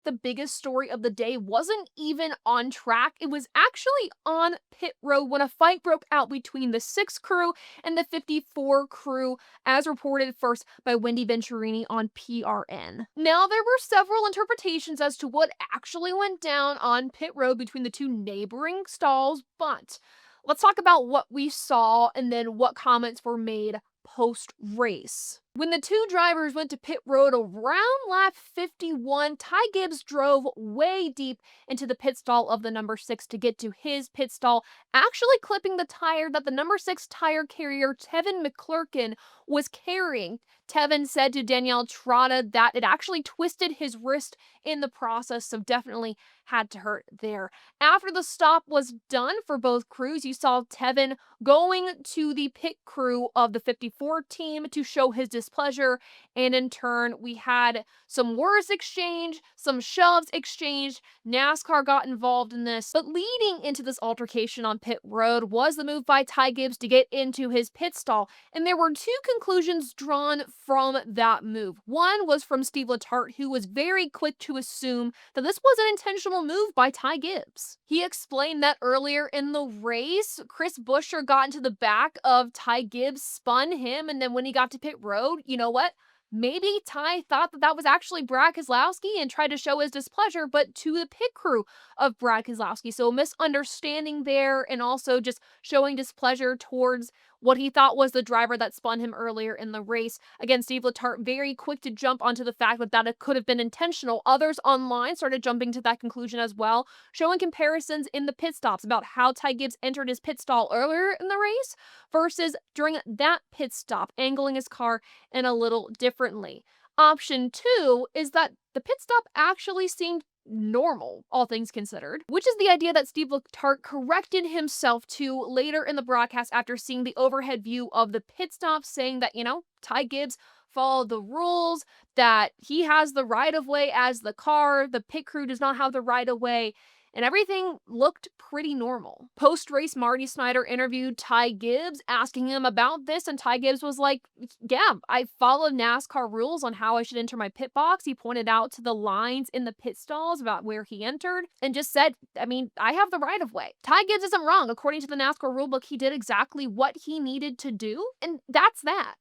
the biggest story of the day wasn't even on track. It was actually on pit road when a fight broke out between the 6 crew and the 54 crew, as reported first by Wendy Venturini on PRN. Now, there were several interpretations as to what actually went down on pit road between the two neighboring stalls, but let's talk about what we saw and then what comments were made post-race. When the two drivers went to pit road around lap 51, Ty Gibbs drove way deep into the pit stall of the number 6 to get to his pit stall, actually clipping the tire that the number 6 tire carrier Tevin McClurkin was carrying. Tevin said to Danielle Trotta that it actually twisted his wrist in the process, so definitely had to hurt there. After the stop was done for both crews, you saw Tevin going to the pit crew of the 54 team to show his displeasure, and in turn, we had some words exchanged, some shoves exchanged. NASCAR got involved in this, but leading into this altercation on pit road was the move by Ty Gibbs to get into his pit stall, and there were two conclusions drawn from that move. One was from Steve Letarte, who was very quick to assume that this was an intentional move by Ty Gibbs. He explained that earlier in the race, Chris Buescher got into the back of Ty Gibbs, spun him, and then when he got to pit road, you know what? Maybe Ty thought that that was actually Brad Keselowski and tried to show his displeasure, but to the pit crew of Brad Keselowski. So a misunderstanding there, and also just showing displeasure towards what he thought was the driver that spun him earlier in the race. Again, Steve Letarte very quick to jump onto the fact that it could have been intentional. Others online started jumping to that conclusion as well, showing comparisons in the pit stops about how Ty Gibbs entered his pit stall earlier in the race versus during that pit stop, angling his car in a little differently. Option 2 is that the pit stop actually seemed normal, all things considered, which is the idea that Steve Letarte corrected himself to later in the broadcast after seeing the overhead view of the pit stop, saying that, Ty Gibbs followed the rules, that he has the right-of-way as the car, the pit crew does not have the right-of-way, and everything looked pretty normal. Post-race, Marty Snyder interviewed Ty Gibbs, asking him about this, and Ty Gibbs was like, yeah, I followed NASCAR rules on how I should enter my pit box. He pointed out to the lines in the pit stalls about where he entered, and just said, I have the right-of-way. Ty Gibbs isn't wrong. According to the NASCAR rulebook, he did exactly what he needed to do, and that's that.